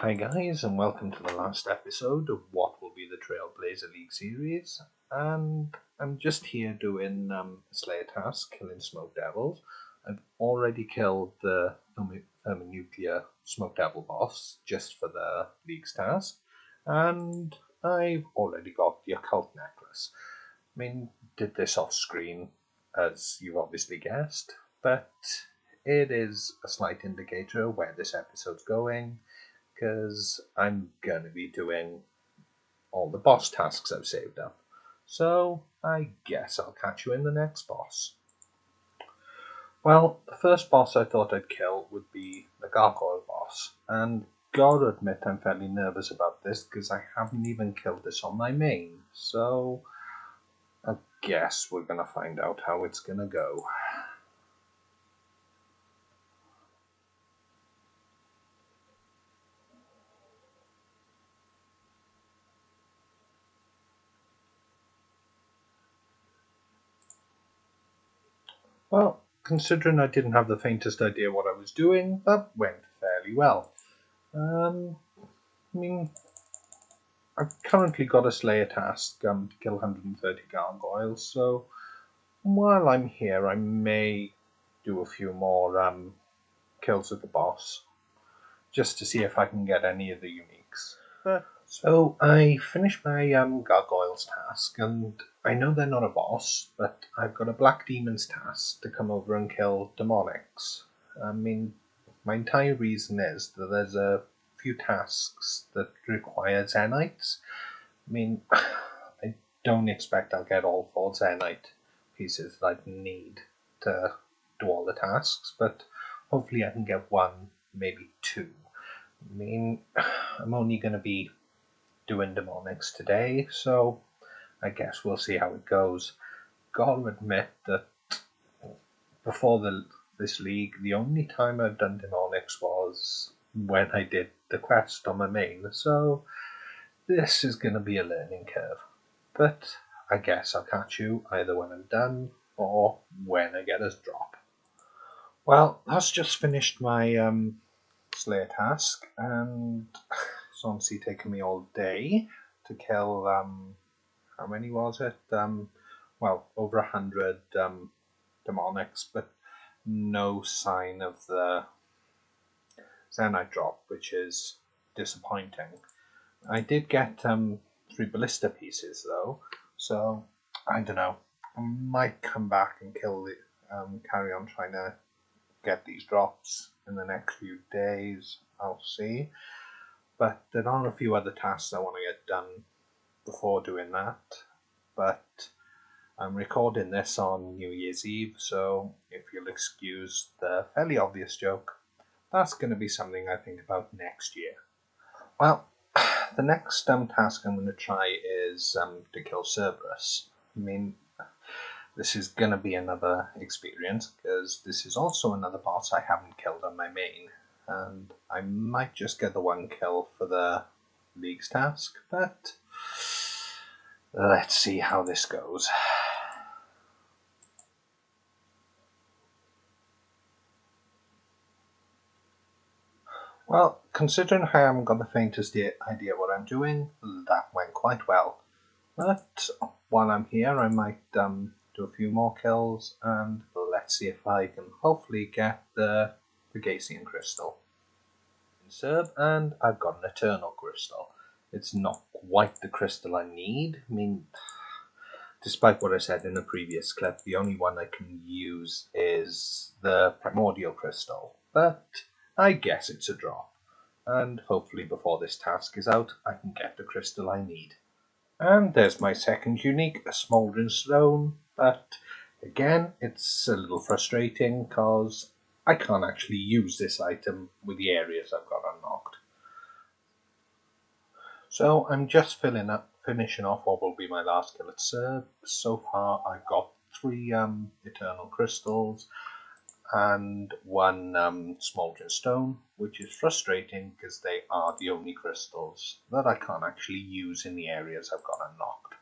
Hi guys, and welcome to the last episode of what will be the Trailblazer League series. And I'm just here doing a Slayer task, killing Smoke Devils. I've already killed the thermonuclear Smoke Devil boss just for the League's task, and I've already got the Occult Necklace. I mean, did this off screen, as you've obviously guessed, but it is a slight indicator of where this episode's going, because I'm going to be doing all the boss tasks I've saved up. So I guess I'll catch you in the next boss. Well, the first boss I thought I'd kill would be the Gargoyle boss, and gotta admit I'm fairly nervous about this because I haven't even killed this on my main, so I guess we're going to find out how it's going to go. Well, considering I didn't have the faintest idea what I was doing, that went fairly well. I mean, I've currently got a Slayer task to kill 130 gargoyles, so while I'm here I may do a few more kills with the boss, just to see if I can get any of the uniques. So I finished my gargoyles task, and I know they're not a boss, but I've got a Black Demon's task to come over and kill demonics. I mean, my entire reason is that there's a few tasks that require Zenites. I mean, I don't expect I'll get all 4 Zenite pieces that I need to do all the tasks, but hopefully I can get 1, maybe 2. I mean, I'm only going to be doing demonics today, so I guess we'll see how it goes. Gotta admit that before this league, the only time I've done demonics was when I did the quest on my main, so this is going to be a learning curve. But I guess I'll catch you either when I'm done or when I get a drop. Well, that's just finished my Slayer task, and it's obviously taken me all day to kill, how many was it? Well, over 100 demonics, but no sign of the Zenite drop, which is disappointing. I did get 3 ballista pieces though, so I don't know. I might come back and carry on trying to get these drops in the next few days. I'll see. But there are a few other tasks I want to get done before doing that. But I'm recording this on New Year's Eve, so if you'll excuse the fairly obvious joke, that's going to be something I think about next year. Well, the next task I'm going to try is to kill Cerberus. I mean, this is going to be another experience, because this is also another boss I haven't killed on my main, and I might just get the 1 kill for the League's task, but let's see how this goes. Well, considering I haven't got the faintest idea what I'm doing, that went quite well. But while I'm here, I might do a few more kills, and let's see if I can hopefully get the Pegasian crystal in Serb, and I've got an Eternal crystal. It's not quite the crystal I need. I mean, despite what I said in a previous clip, the only one I can use is the Primordial crystal, but I guess it's a drop, and hopefully before this task is out, I can get the crystal I need. And there's my second unique, a Smouldering Stone, but again, it's a little frustrating because I can't actually use this item with the areas I've got unlocked. So I'm just finishing off what will be my last kill at Serb. So far I've got 3 Eternal Crystals and 1 Smouldering Stone, which is frustrating because they are the only crystals that I can't actually use in the areas I've got unlocked.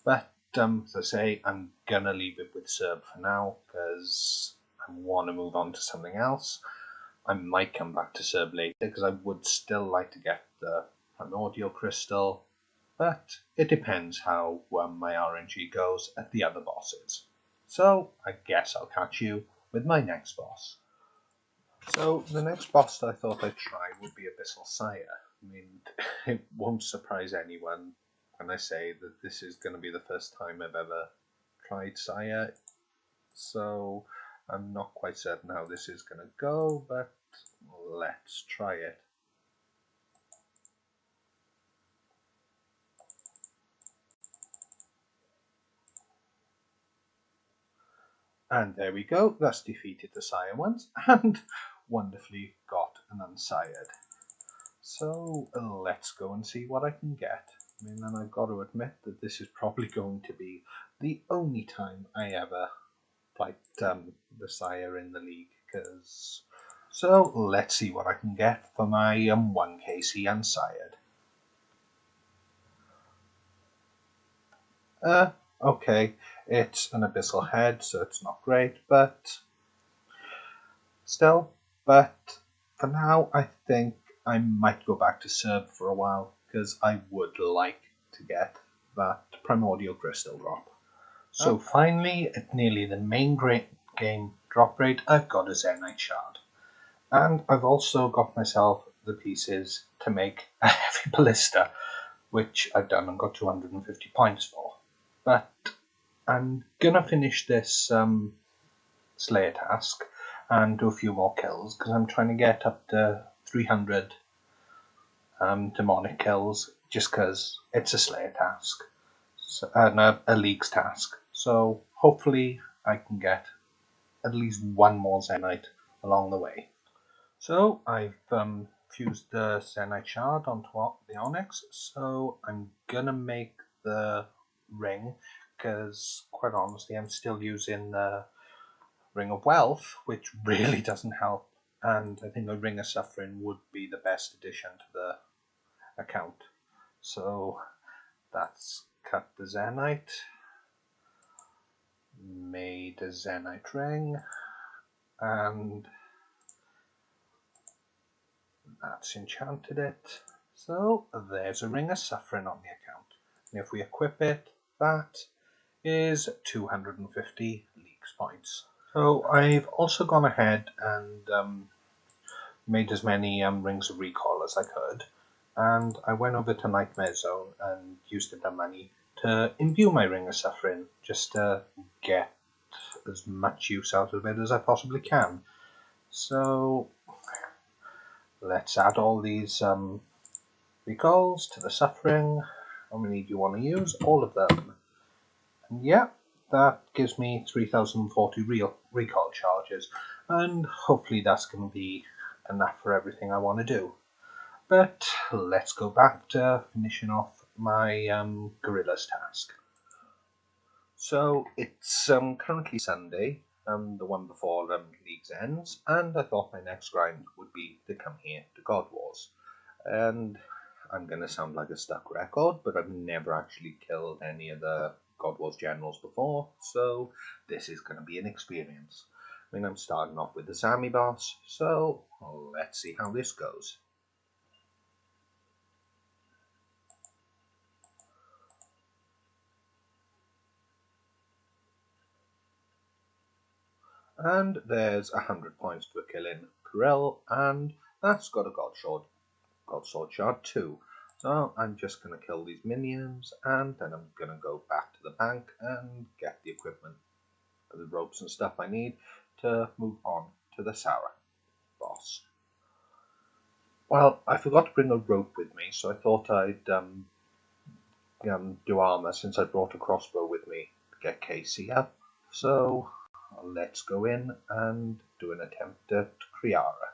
But as I say, I'm gonna leave it with Serb for now because I want to move on to something else. I might come back to Cerberus because I would still like to get the primordial crystal, but it depends how my RNG goes at the other bosses. So I guess I'll catch you with my next boss. So the next boss that I thought I'd try would be Abyssal Sire. I mean, it won't surprise anyone when I say that this is going to be the first time I've ever tried Sire. So I'm not quite certain how this is going to go, but let's try it. And there we go, that's defeated the Sire once, and wonderfully got an Unsired. So let's go and see what I can get. I mean, and I've got to admit that this is probably going to be the only time I ever fight the Sire in the league. So let's see what I can get for my 1kc Unsired. Okay, it's an Abyssal Head, so it's not great, but still. But for now, I think I might go back to Cerb for a while, because I would like to get that Primordial Crystal drop. So finally, at nearly the main game drop rate, I've got a Zenyte Shard. And I've also got myself the pieces to make a Heavy Ballista, which I've done and got 250 points for. But I'm gonna finish this Slayer task and do a few more kills because I'm trying to get up to 300 demonic kills just because it's a Slayer task, no, a League's task. So hopefully I can get at least one more Zenyte along the way. So I've fused the Zenyte Shard onto the Onyx, so I'm gonna make the ring because quite honestly I'm still using the Ring of Wealth, which really doesn't help, and I think a Ring of Suffering would be the best addition to the account. So that's cut the Zenyte, made a Zenyte ring, and that's enchanted it. So there's a Ring of Suffering on the account, and if we equip it, that is 250 Leagues points. So I've also gone ahead and made as many Rings of Recall as I could, and I went over to Nightmare Zone and used the money to imbue my Ring of Suffering just to get as much use out of it as I possibly can. So let's add all these recalls to the Suffering. How many do you want to use? All of them. And yeah, that gives me 3040 recall charges, and hopefully that's going to be enough for everything I want to do. But let's go back to finishing off my Gorillas task. So it's currently Sunday, the one before League's ends, and I thought my next grind would be to come here to God Wars. And I'm going to sound like a stuck record, but I've never actually killed any of the God Wars generals before, so this is going to be an experience. I mean, I'm starting off with the Sami boss, so let's see how this goes. And there's 100 points for killing Corel, and that's got a God Sword Shard too. So I'm just going to kill these minions, and then I'm going to go back to the bank and get the equipment, the ropes and stuff I need to move on to the Sarah boss. Well, I forgot to bring a rope with me, so I thought I'd do armor since I brought a crossbow with me to get Casey up. So let's go in and do an attempt at Kriara.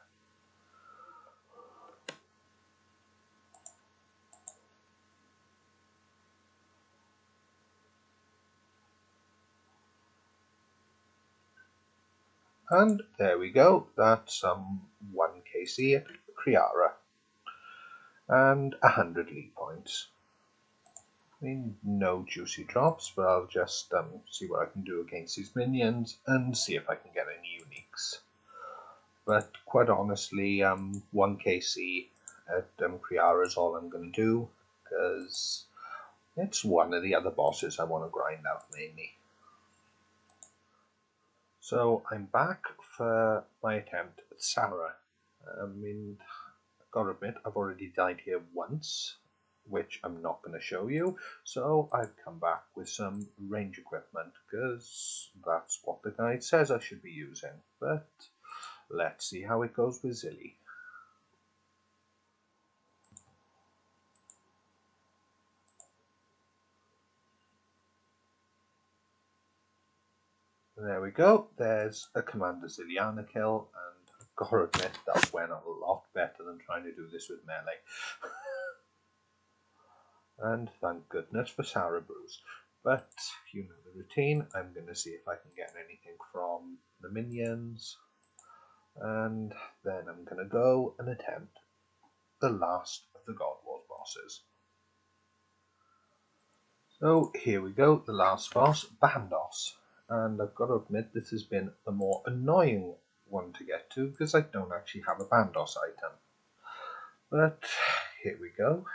And there we go, that's 1kc at Kriara and 100 league points. I mean, no juicy drops, but I'll just see what I can do against these minions and see if I can get any uniques. but quite honestly, 1 KC at Kriara is all I'm going to do, because it's one of the other bosses I want to grind out mainly. So I'm back for my attempt at Sarah. I've got to admit, I've already died here once, which I'm not going to show you, so I've come back with some range equipment, because that's what the guide says I should be using. But let's see how it goes with Zilly. There we go, there's a Commander Zilliana kill, and I've got to admit that went a lot better than trying to do this with melee. And thank goodness for Cerberus. But you know the routine, I'm going to see if I can get anything from the minions, and then I'm going to go and attempt the last of the God Wars bosses. So here we go, the last boss, Bandos. And I've got to admit this has been the more annoying one to get to, because I don't actually have a Bandos item. But here we go.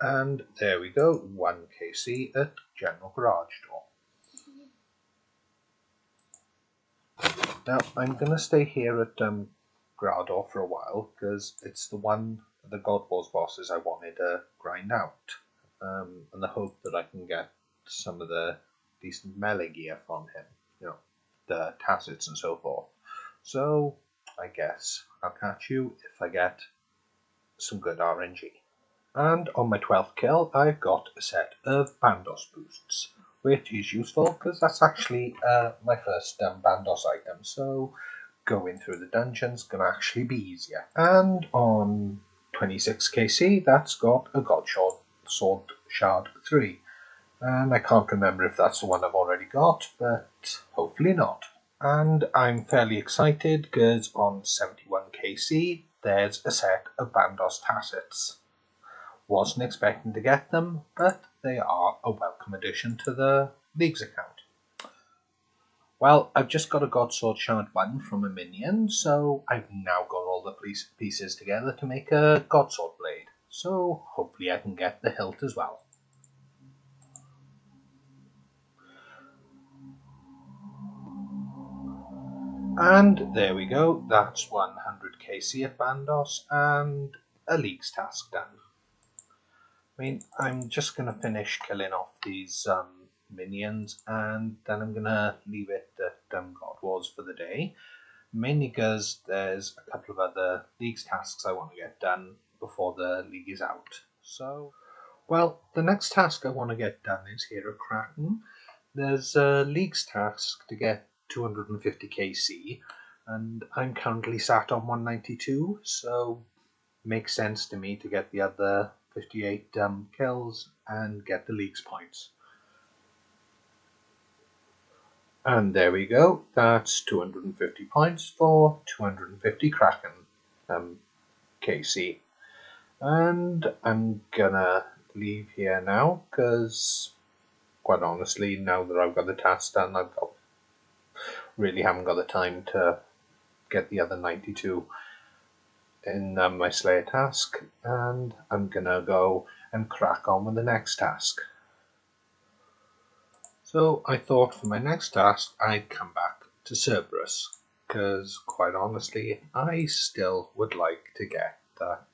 And there we go, 1 KC at General Garage Door. Now, I'm going to stay here at Grador for a while, because it's the one of the God Wars bosses I wanted to grind out, and the hope that I can get some of the decent melee gear from him, you know, the tassets and so forth. So, I guess I'll catch you if I get some good RNG. And on my 12th kill, I've got a set of Bandos boosts, which is useful because that's actually my first Bandos item. So going through the dungeon's going to actually be easier. And on 26 KC, that's got a God Sword Shard 3. And I can't remember if that's the one I've already got, but hopefully not. And I'm fairly excited because on 71 KC, there's a set of Bandos Tassets. Wasn't expecting to get them, but they are a welcome addition to the League's account. Well, I've just got a Godsword Shard 1 from a minion, so I've now got all the pieces together to make a Godsword Blade. So hopefully I can get the hilt as well. And there we go, that's 100 KC at Bandos and a League's task done. I'm just going to finish killing off these minions, and then I'm going to leave it at God Wars for the day. Mainly because there's a couple of other League's tasks I want to get done before the League is out. So, well, the next task I want to get done is here at Kraken. There's a League's task to get 250 KC, and I'm currently sat on 192, so makes sense to me to get the other 58 kills and get the League's points. And there we go, that's 250 points for 250 Kraken KC. And I'm gonna leave here now, because quite honestly, now that I've got the task done, really haven't got the time to get the other 92 in my Slayer task, and I'm gonna go and crack on with the next task. So I thought for my next task I'd come back to Cerberus, because quite honestly I still would like to get that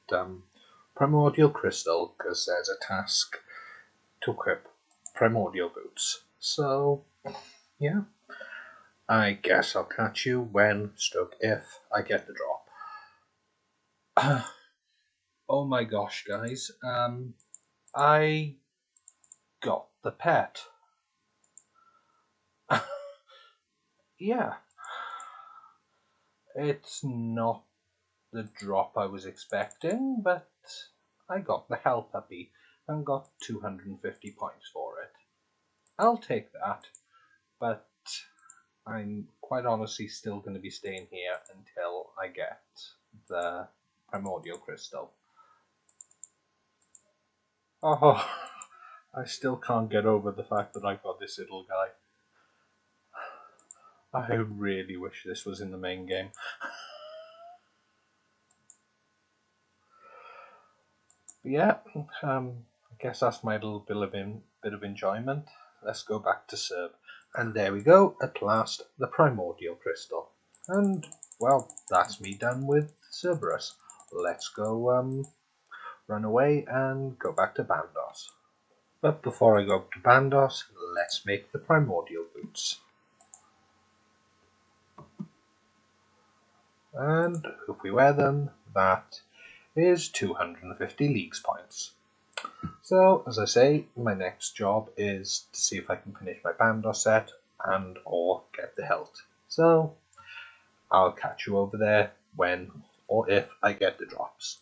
primordial crystal, because there's a task to equip primordial boots. So yeah, I guess I'll catch you when if I get the drop. Oh my gosh guys, I got the pet. Yeah, it's not the drop I was expecting, but I got the hell puppy and got 250 points for it. I'll take that, but I'm quite honestly still going to be staying here until I get the primordial crystal. Oh, I still can't get over the fact that I've got this little guy. I really wish this was in the main game. But yeah, I guess that's my little bit of enjoyment. Let's go back to Cerb. And there we go, at last, the primordial crystal. And, well, that's me done with Cerberus. Let's go run away and go back to Bandos. But before I go to Bandos, let's make the primordial boots. And if we wear them, that is 250 leagues points. So, as I say, my next job is to see if I can finish my Bandos set and or get the hilt. So, I'll catch you over there when or if I get the drops.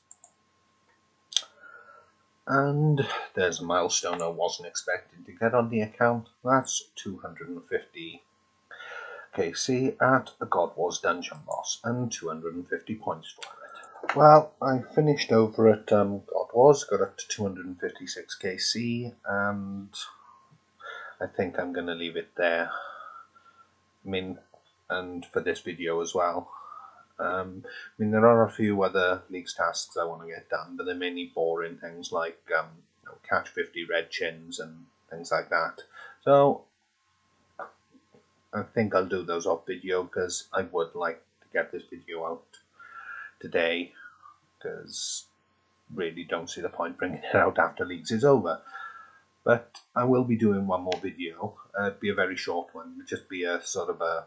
And there's a milestone I wasn't expecting to get on the account. That's 250 KC at a God Wars dungeon boss and 250 points for it. Well, I finished over at God Wars, got up to 256 KC, and I think I'm going to leave it there. I mean, and for this video as well. I mean, there are a few other Leagues tasks I want to get done, but they're mainly boring things like catch 50 red chins and things like that. So I think I'll do those off video because I would like to get this video out today, because really don't see the point bringing it out after Leagues is over. But I will be doing one more video. It'll be a very short one. It'll just be a sort of a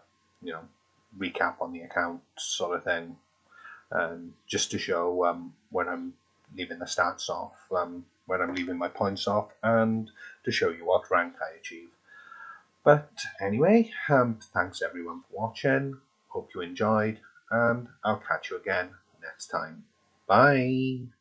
recap on the account sort of thing, just to show when I'm leaving the stats off, when I'm leaving my points off, and to show you what rank I achieve. But anyway, thanks everyone for watching. Hope you enjoyed, and I'll catch you again next time. Bye!